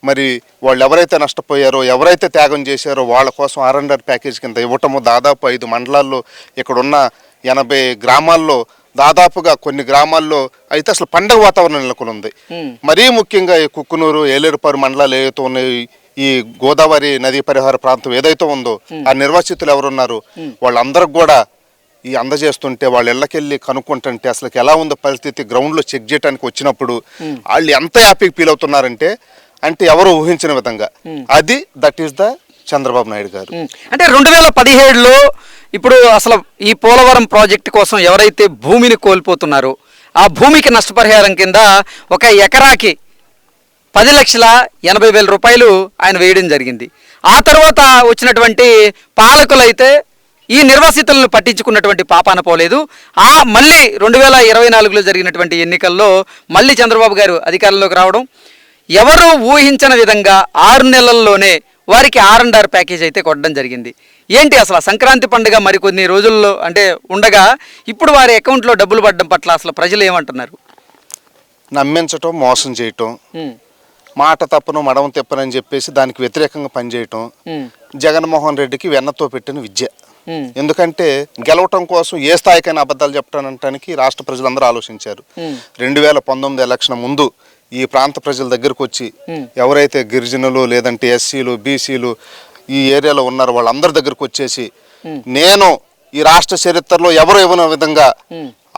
మరి వాళ్ళు ఎవరైతే నష్టపోయారో, ఎవరైతే త్యాగం చేశారో వాళ్ళ కోసం R&R ప్యాకేజ్ కింద ఇవ్వటము. దాదాపు 5 మండలాల్లో, ఇక్కడున్న 80 గ్రామాల్లో, దాదాపుగా కొన్ని గ్రామాల్లో అయితే అసలు పండగ వాతావరణం నెలకొని ఉంది. మరీ ముఖ్యంగా ఈ కుక్కునూరు, ఏలేరుపారు మండలాలు ఏవైతే ఉన్నాయి, ఈ గోదావరి నదీ పరిహార ప్రాంతం ఏదైతే ఉందో ఆ నిర్వాసితులు ఎవరున్నారు వాళ్ళందరికి కూడా ఈ అందజేస్తుంటే వాళ్ళ ఇళ్ళకెళ్ళి కనుక్కుంటుంటే అసలు ఎలా ఉందో పరిస్థితి గ్రౌండ్లో చెక్ చేయడానికి వచ్చినప్పుడు వాళ్ళు ఎంత హ్యాపీగా ఫీల్ అవుతున్నారంటే అంటే ఎవరు ఊహించిన విధంగా. అది that is the Chandrababu Naidu గారు. అంటే 2017లో ఇప్పుడు అసలు ఈ పోలవరం ప్రాజెక్టు కోసం ఎవరైతే భూమిని కోల్పోతున్నారో ఆ భూమికి నష్టపరిహారం కింద ఒక ఎకరాకి 10,80,000 రూపాయలు ఆయన వేయడం జరిగింది. ఆ తర్వాత వచ్చినటువంటి పాలకులైతే ఈ నిర్వాసితులను పట్టించుకున్నటువంటి పాపాన పోలేదు. మళ్ళీ 2024లో జరిగినటువంటి ఎన్నికల్లో మళ్ళీ చంద్రబాబు గారు అధికారంలోకి రావడం, ఎవరు ఊహించిన విధంగా 6 నెలల్లోనే వారికి R&R ప్యాకేజ్ అయితే కొట్టడం జరిగింది. ఏంటి అసలు సంక్రాంతి పండుగ మరికొన్ని రోజుల్లో అంటే ఉండగా ఇప్పుడు వారి అకౌంట్లో డబ్బులు పడడం పట్ల అసలు ప్రజలు ఏమంటున్నారు? నమ్మించటం, మోసం చేయటం, మాట తప్పను మడమ తిప్పనని చెప్పేసి దానికి వ్యతిరేకంగా పనిచేయటం జగన్మోహన్ రెడ్డికి వెన్నతో పెట్టిన విద్య. ఎందుకంటే గెలవటం కోసం ఏ స్థాయికైనా అబద్ధాలు చెప్పడానికి రాష్ట్ర ప్రజలందరూ ఆలోచించారు. 2019 ఎలక్షన్ ముందు ఈ ప్రాంత ప్రజల దగ్గరకు వచ్చి ఎవరైతే గిరిజనులు లేదంటే ఎస్సీలు, బీసీలు ఈ ఏరియాలో ఉన్నారో వాళ్ళందరి దగ్గరకు వచ్చేసి నేను ఈ రాష్ట్ర చరిత్రలో ఎవరు ఇవ్వని విధంగా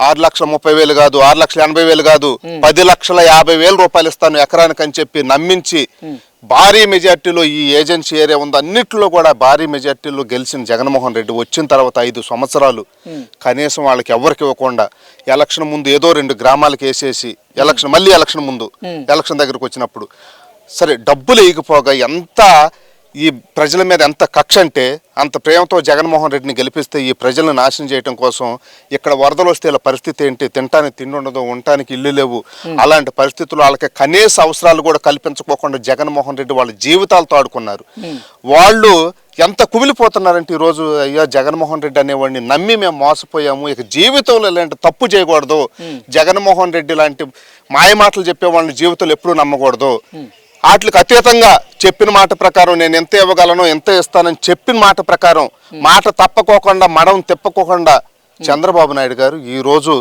6,30,000 కాదు, 6,80,000 కాదు, 10,50,000 రూపాయలు ఇస్తాను ఎకరానికి అని చెప్పి నమ్మించి భారీ మెజార్టీలో ఈ ఏజెన్సీ ఏరియా ఉందో అన్నింటిలో కూడా భారీ మెజార్టీలో గెలిచిన జగన్మోహన్ రెడ్డి వచ్చిన తర్వాత 5 సంవత్సరాలు కనీసం వాళ్ళకి ఎవరికి ఇవ్వకుండా ఎలక్షన్ ముందు ఏదో 2 గ్రామాలకు వేసేసి మళ్ళీ ఎలక్షన్ ముందు ఎలక్షన్ దగ్గరకు వచ్చినప్పుడు సరే డబ్బులు వేయకపోగా ఎంత ఈ ప్రజల మీద ఎంత కక్ష అంటే అంత ప్రేమతో జగన్మోహన్ రెడ్డిని గెలిపిస్తే ఈ ప్రజలను నాశనం చేయడం కోసం ఇక్కడ వరదలు వస్తే ఇలా పరిస్థితి ఏంటి, తినడానికి తిండి ఉండదు, ఉండటానికి ఇల్లు లేవు, అలాంటి పరిస్థితుల్లో వాళ్ళకి కనీస అవసరాలు కూడా కల్పించుకోకుండా జగన్మోహన్ రెడ్డి వాళ్ళ జీవితాలతో ఆడుకున్నారు. వాళ్ళు ఎంత కుమిలిపోతున్నారంటే ఈరోజు అయ్యా జగన్మోహన్ రెడ్డి అనేవాడిని నమ్మి మేము మోసపోయాము, ఇక జీవితంలో ఇలాంటి తప్పు చేయకూడదు, జగన్మోహన్ రెడ్డి లాంటి మాయమాటలు చెప్పేవాళ్ళని జీవితంలో ఎప్పుడూ నమ్మకూడదు, వాటికి అతీతంగా చెప్పిన మాట ప్రకారం నేను ఎంత ఇవ్వగలను ఎంత ఇస్తానని చెప్పిన మాట ప్రకారం మాట తప్పకోకుండా మడం తిప్పకోకుండా చంద్రబాబు నాయుడు గారు ఈరోజు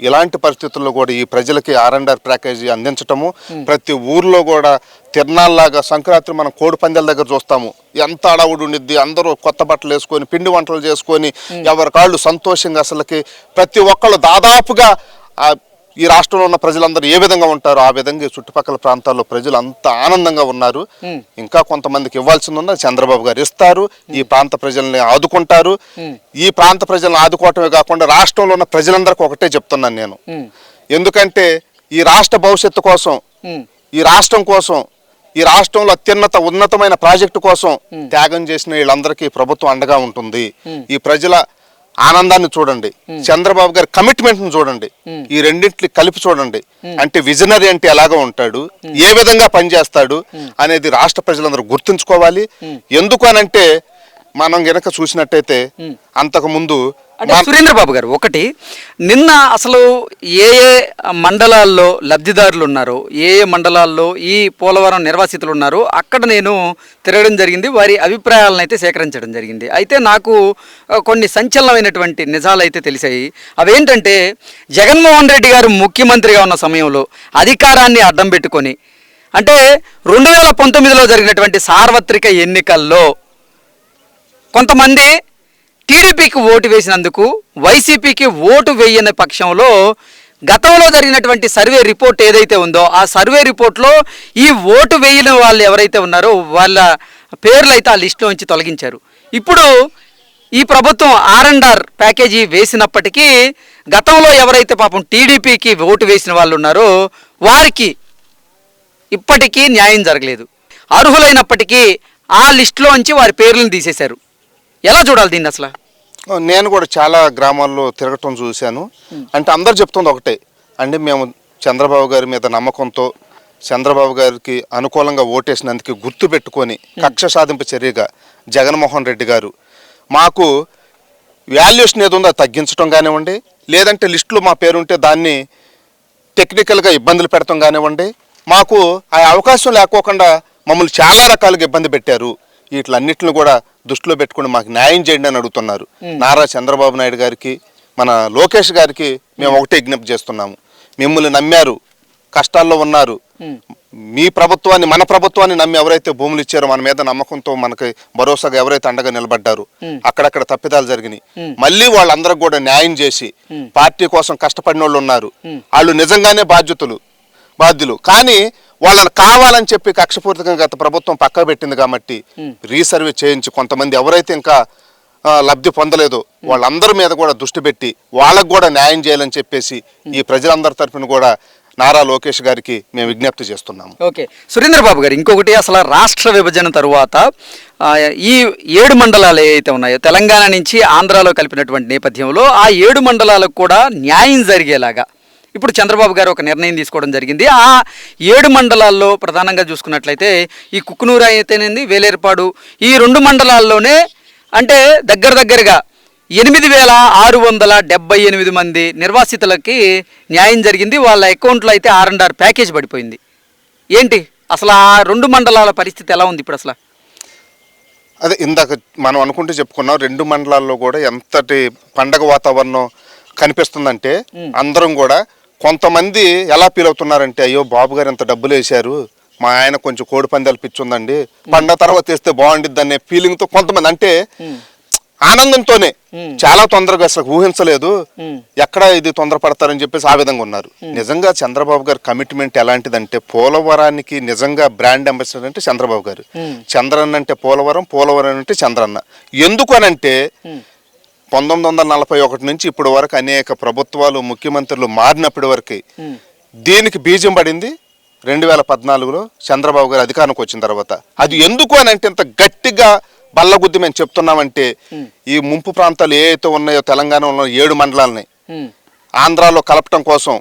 ఇలాంటి పరిస్థితుల్లో కూడా ఈ ప్రజలకి R&R ప్యాకేజీ అందించటము. ప్రతి ఊర్లో కూడా తిరణాల్లాగా సంక్రాంతి మనం కోడి పందాల దగ్గర చూస్తాము, ఎంత అడవుడు ఉండిద్ది, అందరూ కొత్త బట్టలు వేసుకొని పిండి వంటలు చేసుకొని ఎవరి కాళ్ళు సంతోషంగా అసలుకి ప్రతి ఒక్కళ్ళు దాదాపుగా ఈ రాష్ట్రంలో ఉన్న ప్రజలందరూ ఏ విధంగా ఉంటారో ఆ విధంగా చుట్టుపక్కల ప్రాంతాల్లో ప్రజలు అంత ఆనందంగా ఉన్నారు. ఇంకా కొంతమందికి ఇవ్వాల్సింది ఉందా చంద్రబాబు గారు ఇస్తారు, ఈ ప్రాంత ప్రజల్ని ఆదుకుంటారు. ఈ ప్రాంత ప్రజలను ఆదుకోవటమే కాకుండా రాష్ట్రంలో ఉన్న ప్రజలందరికీ ఒకటే చెప్తున్నాను నేను, ఎందుకంటే ఈ రాష్ట్ర భవిష్యత్తు కోసం, ఈ రాష్ట్రం కోసం, ఈ రాష్ట్రంలో ఉన్నతమైన ప్రాజెక్టు కోసం త్యాగం చేసిన వీళ్ళందరికీ ప్రభుత్వం అండగా ఉంటుంది. ఈ ప్రజల ఆనందాన్ని చూడండి, చంద్రబాబు గారి కమిట్మెంట్ ని చూడండి, ఈ రెండింటిని కలిపి చూడండి. అంటే విజనరీ అంటే ఎలాగో ఉంటాడు, ఏ విధంగా పనిచేస్తాడు అనేది రాష్ట్ర ప్రజలందరూ గుర్తుంచుకోవాలి. ఎందుకు అనంటే మనం గనక చూసినట్టయితే అంతకు ముందు అంటే సురేంద్ర బాబు గారు, ఒకటి నిన్న అసలు ఏ ఏ మండలాల్లో లబ్ధిదారులు ఉన్నారో, ఏ ఏ మండలాల్లో ఈ పోలవరం నిర్వాసితులు ఉన్నారో అక్కడ నేను తిరగడం జరిగింది, వారి అభిప్రాయాలను అయితే సేకరించడం జరిగింది. అయితే నాకు కొన్ని సంచలనమైనటువంటి నిజాలు అయితే తెలిసాయి. అవేంటంటే జగన్మోహన్ రెడ్డి గారు ముఖ్యమంత్రిగా ఉన్న సమయంలో అధికారాన్ని అడ్డం పెట్టుకొని, అంటే 2019లో జరిగినటువంటి సార్వత్రిక ఎన్నికల్లో కొంతమంది టీడీపీకి ఓటు వేసినందుకు వైసీపీకి ఓటు వేయని పక్షంలో గతంలో జరిగినటువంటి సర్వే రిపోర్ట్ ఏదైతే ఉందో ఆ సర్వే రిపోర్ట్లో ఈ ఓటు వేయని వాళ్ళు ఎవరైతే ఉన్నారో వాళ్ళ పేర్లు అయితే ఆ లిస్టులోంచి తొలగించారు. ఇప్పుడు ఈ ప్రభుత్వం R&R ప్యాకేజీ వేసినప్పటికీ గతంలో ఎవరైతే పాపం టీడీపీకి ఓటు వేసిన వాళ్ళు ఉన్నారో వారికి ఇప్పటికీ న్యాయం జరగలేదు. అర్హులైనప్పటికీ ఆ లిస్టులోంచి వారి పేర్లను తీసేశారు. ఎలా చూడాలి దీన్ని అసలు? నేను కూడా చాలా గ్రామాల్లో తిరగటం చూశాను. అంటే అందరు చెప్తుంది ఒకటే అండి, మేము చంద్రబాబు గారి మీద నమ్మకంతో చంద్రబాబు గారికి అనుకూలంగా ఓటేసినందుకు గుర్తు పెట్టుకొని కక్ష సాధింపు చర్యగా జగన్మోహన్ రెడ్డి గారు మాకు వాల్యుయేషన్ ఏదో ఉందో తగ్గించడం కానివ్వండి, లేదంటే లిస్టులో మా పేరుంటే దాన్ని టెక్నికల్గా ఇబ్బందులు పెడతాం కానివ్వండి, మాకు ఆ అవకాశం లేకోకుండా మమ్మల్ని చాలా రకాలుగా ఇబ్బంది పెట్టారు. వీటిలన్నిటిని కూడా దృష్టిలో పెట్టుకుని మాకు న్యాయం చేయండి అని అడుగుతున్నారు. నారా చంద్రబాబు నాయుడు గారికి, మన లోకేష్ గారికి మేము ఒకటే విజ్ఞప్తి చేస్తున్నాము. మిమ్మల్ని నమ్మారు, కష్టాల్లో ఉన్నారు, మీ ప్రభుత్వాన్ని, మన ప్రభుత్వాన్ని నమ్మి ఎవరైతే భూములు ఇచ్చారో, మన మీద నమ్మకంతో మనకి భరోసాగా ఎవరైతే అండగా నిలబడ్డారు, అక్కడక్కడ తప్పిదాలు జరిగినాయి. మళ్ళీ వాళ్ళందరికి కూడా న్యాయం చేసి పార్టీ కోసం కష్టపడిన వాళ్ళు ఉన్నారు, వాళ్ళు నిజంగానే బాధ్యులు. కానీ వాళ్ళని కావాలని చెప్పి కక్షపూరితంగా గత ప్రభుత్వం పక్క పెట్టింది కాబట్టి రీసర్వే చేయించి కొంతమంది ఎవరైతే ఇంకా లబ్ధి పొందలేదో వాళ్ళందరి మీద కూడా దృష్టి పెట్టి వాళ్ళకు కూడా న్యాయం చేయాలని చెప్పేసి ఈ ప్రజలందరి తరఫున కూడా నారా లోకేష్ గారికి మేము విజ్ఞప్తి చేస్తున్నాము. ఓకే సురేంద్ర బాబు గారు, ఇంకొకటి అసలు రాష్ట్ర విభజన తరువాత ఈ 7 మండలాలు ఏవైతే ఉన్నాయో తెలంగాణ నుంచి ఆంధ్రాలో కలిపినటువంటి నేపథ్యంలో ఆ 7 మండలాలకు కూడా న్యాయం జరిగేలాగా ఇప్పుడు చంద్రబాబు గారు ఒక నిర్ణయం తీసుకోవడం జరిగింది. ఆ 7 మండలాల్లో ప్రధానంగా చూసుకున్నట్లయితే ఈ కుక్కునూరు అయితేనేది, వేలేరుపాడు, ఈ 2 మండలాల్లోనే అంటే దగ్గరగా 8,678 మంది నిర్వాసితులకి న్యాయం జరిగింది. వాళ్ళ అకౌంట్లో అయితే R&R ప్యాకేజ్ పడిపోయింది. ఏంటి అసలు ఆ 2 మండలాల పరిస్థితి ఎలా ఉంది ఇప్పుడు అసలు? అదే ఇందాక మనం అనుకుంటూ చెప్పుకున్నాం, 2 మండలాల్లో కూడా ఎంతటి పండగ వాతావరణం కనిపిస్తుందంటే అందరం కూడా కొంతమంది ఎలా ఫీల్ అవుతున్నారంటే, అయ్యో బాబు గారు ఎంత డబ్బులు వేశారు, మా ఆయన కొంచెం కోడి పందాలు పిచ్చుందండి, పండగ తర్వాత వేస్తే బాగుండిద్ది అనే ఫీలింగ్తో కొంతమంది, అంటే ఆనందంతోనే చాలా తొందరగా అసలు ఊహించలేదు, ఎక్కడ ఇది తొందరపడతారని చెప్పేసి ఆ విధంగా ఉన్నారు. నిజంగా చంద్రబాబు గారి కమిట్మెంట్ ఎలాంటిదంటే పోలవరానికి నిజంగా బ్రాండ్ అంబాసిడర్ అంటే చంద్రబాబు గారు. చంద్రన్న అంటే పోలవరం, పోలవరం అంటే చంద్రన్న. ఎందుకు అనంటే 1941 నుంచి ఇప్పటి వరకు అనేక ప్రభుత్వాలు, ముఖ్యమంత్రులు మారినప్పటి వరకు దీనికి బీజం పడింది 2014లో చంద్రబాబు గారు అధికారానికి వచ్చిన తర్వాత. అది ఎందుకు అని అంటే ఇంత గట్టిగా బల్లగుద్ది మేము చెప్తున్నామంటే, ఈ ముంపు ప్రాంతాలు ఏవైతే ఉన్నాయో తెలంగాణలో 7 మండలాలని ఆంధ్రాలో కలపటం కోసం,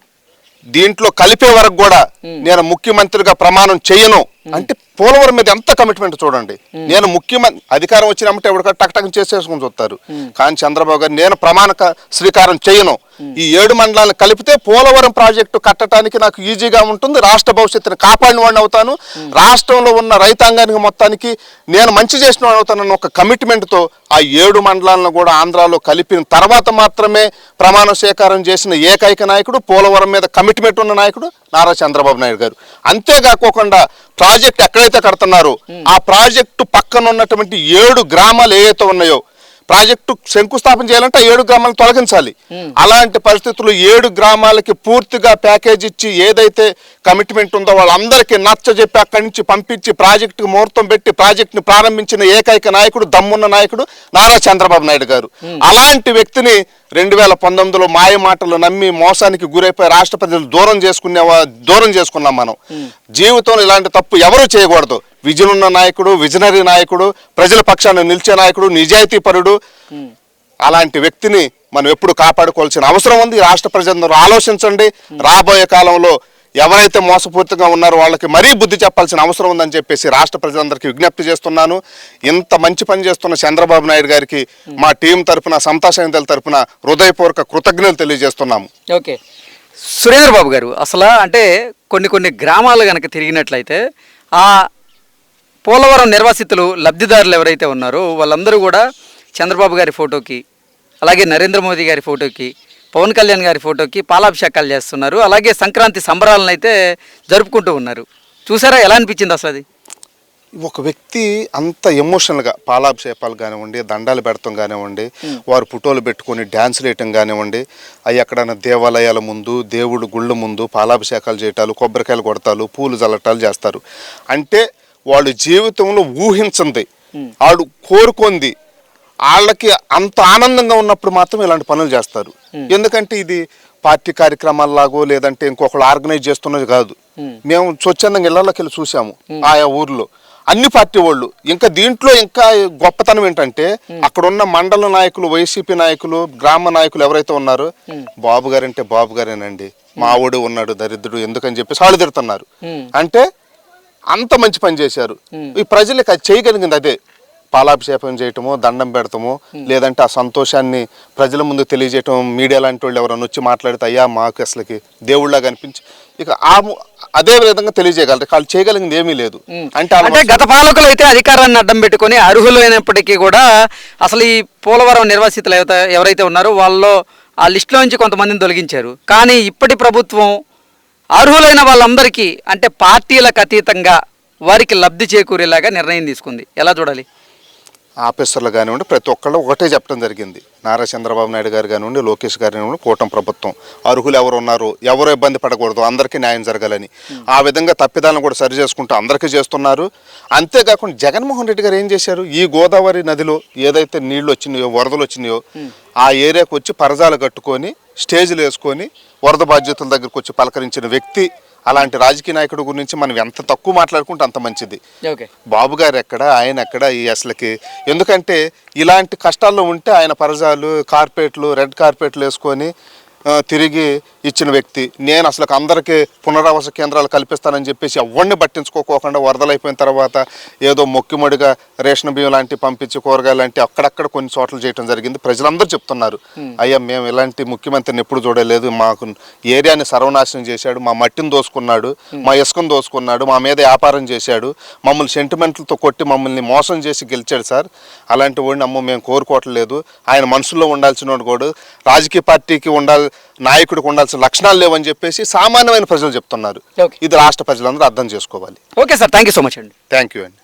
దీంట్లో కలిపే వరకు కూడా నేను ముఖ్యమంత్రిగా ప్రమాణం చేయను అంటే పోలవరం మీద ఎంత కమిట్మెంట్ చూడండి. నేను ముఖ్యమంత్రి అధికారం వచ్చినప్పుడు ఎవరికైనా టక్ చేసేసుకుని చూస్తారు, కానీ చంద్రబాబు గారు నేను ప్రమాణ శ్రీకారం చేయను, ఈ 7 మండలాలను కలిపితే పోలవరం ప్రాజెక్టు కట్టడానికి నాకు ఈజీగా ఉంటుంది, రాష్ట్ర భవిష్యత్తుని కాపాడిన వాడిని అవుతాను, రాష్ట్రంలో ఉన్న రైతాంగానికి మొత్తానికి నేను మంచి చేసిన వాడిని అవుతానన్న ఒక కమిట్మెంట్తో ఆ 7 మండలాలను కూడా ఆంధ్రాలో కలిపిన తర్వాత మాత్రమే ప్రమాణ స్వీకారం చేసిన ఏకైక నాయకుడు, పోలవరం మీద కమిట్మెంట్ ఉన్న నాయకుడు నారా చంద్రబాబు నాయుడు గారు. అంతేకాకోకుండా ప్రాజెక్ట్ ఎక్కడైతే కడుతున్నారో ఆ ప్రాజెక్టు పక్కన ఉన్నటువంటి 7 గ్రామాలు ఏవైతే ఉన్నాయో ప్రాజెక్టు శంకుస్థాపన చేయాలంటే 7 గ్రామాలను తొలగించాలి. అలాంటి పరిస్థితుల్లో 7 గ్రామాలకి పూర్తిగా ప్యాకేజ్ ఇచ్చి ఏదైతే కమిట్మెంట్ ఉందో వాళ్ళందరికీ నచ్చజెప్పి అక్కడి నుంచి పంపించి ప్రాజెక్టుకు ముహూర్తం పెట్టి ప్రాజెక్టుని ప్రారంభించిన ఏకైక నాయకుడు, దమ్మున్న నాయకుడు నారా చంద్రబాబు నాయుడు గారు. అలాంటి వ్యక్తిని 2019లో మాయ మాటలు నమ్మి మోసానికి గురైపోయి రాష్ట్ర ప్రజలు దూరం చేసుకున్నాం మనం. జీవితంలో ఇలాంటి తప్పు ఎవరూ చేయకూడదు. విజన్ ఉన్న నాయకుడు, విజనరీ నాయకుడు, ప్రజల పక్షాన నిలిచే నాయకుడు, నిజాయితీ పరుడు, అలాంటి వ్యక్తిని మనం ఎప్పుడు కాపాడుకోవాల్సిన అవసరం ఉంది. రాష్ట్ర ప్రజలందరూ ఆలోచించండి. రాబోయే కాలంలో ఎవరైతే మోసపూరితంగా ఉన్నారో వాళ్ళకి మరీ బుద్ధి చెప్పాల్సిన అవసరం ఉందని చెప్పేసి రాష్ట్ర ప్రజలందరికీ విజ్ఞప్తి చేస్తున్నాను. ఇంత మంచి పని చేస్తున్న చంద్రబాబు నాయుడు గారికి మా టీం తరఫున, సమతా సంఘాల తరఫున హృదయపూర్వక కృతజ్ఞతలు తెలియజేస్తున్నాము. ఓకే, సురేంద్ర బాబు గారు, అసలు అంటే కొన్ని గ్రామాలు కనుక తిరిగినట్లయితే ఆ పోలవరం నిర్వాసితులు లబ్ధిదారులు ఎవరైతే ఉన్నారో వాళ్ళందరూ కూడా చంద్రబాబు గారి ఫోటోకి, అలాగే నరేంద్ర మోదీ గారి ఫోటోకి, పవన్ కళ్యాణ్ గారి ఫోటోకి పాలాభిషేకాలు చేస్తున్నారు. అలాగే సంక్రాంతి సంబరాలను అయితే జరుపుకుంటూ ఉన్నారు. చూసారా, ఎలా అనిపించింది అసలు అది? ఒక వ్యక్తి అంత ఎమోషనల్గా పాలాభిషేకాలు కానివ్వండి, దండాలు పెడతాం కానివ్వండి, వారు ఫోటోలు పెట్టుకొని డ్యాన్సులు వేయటం కానివ్వండి, అవి ఎక్కడైనా దేవాలయాల ముందు, దేవుడు గుళ్ళ ముందు పాలాభిషేకాలు చేయటాలు, కొబ్బరికాయలు కొడతాలు, పూలు చల్లటాలు చేస్తారు. అంటే వాళ్ళు జీవితంలో ఊహించింది, వాళ్ళు కోరుకుంది, వాళ్ళకి అంత ఆనందంగా ఉన్నప్పుడు మాత్రం ఇలాంటి పనులు చేస్తారు. ఎందుకంటే ఇది పార్టీ కార్యక్రమాల్లాగో లేదంటే ఇంకొకరు ఆర్గనైజ్ చేస్తున్నది కాదు. మేము స్వచ్ఛందంగా ఇళ్లలోకి వెళ్ళి చూసాము ఆయా ఊర్లో అన్ని పార్టీ వాళ్ళు. ఇంకా దీంట్లో ఇంకా గొప్పతనం ఏంటంటే అక్కడ ఉన్న మండల నాయకులు, వైసీపీ నాయకులు, గ్రామ నాయకులు ఎవరైతే ఉన్నారో బాబు గారంటే బాబు గారేనండి, మావోడు ఉన్నాడు దరిద్రుడు ఎందుకని చెప్పేసి వాళ్ళు తిడుతున్నారు. అంటే అంత మంచి పని చేశారు. ఈ ప్రజలకు అది చేయగలిగింది అదే, పాలాభిషేకం చేయటము, దండం పెడతాము, లేదంటే ఆ సంతోషాన్ని ప్రజల ముందు తెలియజేయటం. మీడియా లాంటి వాళ్ళు ఎవరైనా వచ్చి మాట్లాడితే అయ్యా మాకు అసలుకి దేవుళ్ళగా అనిపించి ఇక అదే విధంగా తెలియజేయగలరు. వాళ్ళు చేయగలిగింది ఏమీ లేదు. అంటే గత పాలకులు అయితే అధికారాన్ని అడ్డం పెట్టుకొని అర్హులైనప్పటికీ కూడా అసలు ఈ పోలవరం నిర్వాసితులు ఎవరైతే ఉన్నారో వాళ్ళలో ఆ లిస్టులో నుంచి కొంతమందిని తొలగించారు. కానీ ఇప్పటి ప్రభుత్వం అర్హులైన వాళ్ళందరికీ అంటే పార్టీలకు అతీతంగా వారికి లబ్ధి చేకూరేలాగా నిర్ణయం తీసుకుంది. ఎలా చూడాలి? ఆఫీసర్లు కానివ్వండి ప్రతి ఒక్కళ్ళు ఒకటే చెప్పడం జరిగింది. నారా చంద్రబాబు నాయుడు గారు కానివ్వండి, లోకేష్ గారు కానివ్వండి, కూటమి ప్రభుత్వం అర్హులు ఎవరు ఉన్నారో ఎవరు ఇబ్బంది పడకూడదు, అందరికీ న్యాయం జరగాలని ఆ విధంగా తప్పిదాలను కూడా సరి చేసుకుంటూ అందరికీ చేస్తున్నారు. అంతేకాకుండా జగన్మోహన్ రెడ్డి గారు ఏం చేశారు, ఈ గోదావరి నదిలో ఏదైతే నీళ్లు వచ్చినాయో, వరదలు వచ్చినాయో ఆ ఏరియాకు వచ్చి పరదాలు కట్టుకొని స్టేజ్లు వేసుకొని వరద బాధ్యతల దగ్గరకు వచ్చి పలకరించిన వ్యక్తి. అలాంటి రాజకీయ నాయకుడి గురించి మనం ఎంత తక్కువ మాట్లాడుకుంటే అంత మంచిది. బాబు గారు ఎక్కడ, ఆయన ఎక్కడ ఈ అసలుకి? ఎందుకంటే ఇలాంటి కష్టాల్లో ఉంటే ఆయన పరజాలు, కార్పెట్లు, రెడ్ కార్పెట్లు వేసుకొని తిరిగి ఇచ్చిన వ్యక్తి. నేను అసలు అందరికీ పునరావాస కేంద్రాలు కల్పిస్తానని చెప్పేసి ఎవరిని పట్టించుకోకుండా వరదలు అయిపోయిన తర్వాత ఏదో మొక్కిమొడిగా రేషన్ బియ్యం లాంటి పంపించి కూరగాయలు లాంటి అక్కడక్కడ కొన్ని చోట్ల చేయడం జరిగింది. ప్రజలందరూ చెప్తున్నారు అయ్యా మేము ఇలాంటి ముఖ్యమంత్రిని ఎప్పుడు చూడలేదు, మాకు ఏరియాని సర్వనాశనం చేశాడు, మా మట్టిని దోసుకున్నాడు, మా ఇసుకను దోసుకున్నాడు, మా మీద వ్యాపారం చేశాడు, మమ్మల్ని సెంటిమెంట్లతో కొట్టి మమ్మల్ని మోసం చేసి గెలిచాడు సార్. అలాంటి వాడిని అమ్మో మేము కోరుకోవట్లేదు. ఆయన మనసులో ఉండాల్సిన వాడు కూడా రాజకీయ పార్టీకి నాయకుడికి ఉండాల్సిన లక్షణాలు లేవని చెప్పేసి సామాన్యమైన ప్రజలు చెప్తున్నారు. ఇది రాష్ట్ర ప్రజలందరూ అర్థం చేసుకోవాలి. Okay sir, thank you so much అండి. థ్యాంక్ యూ అండి.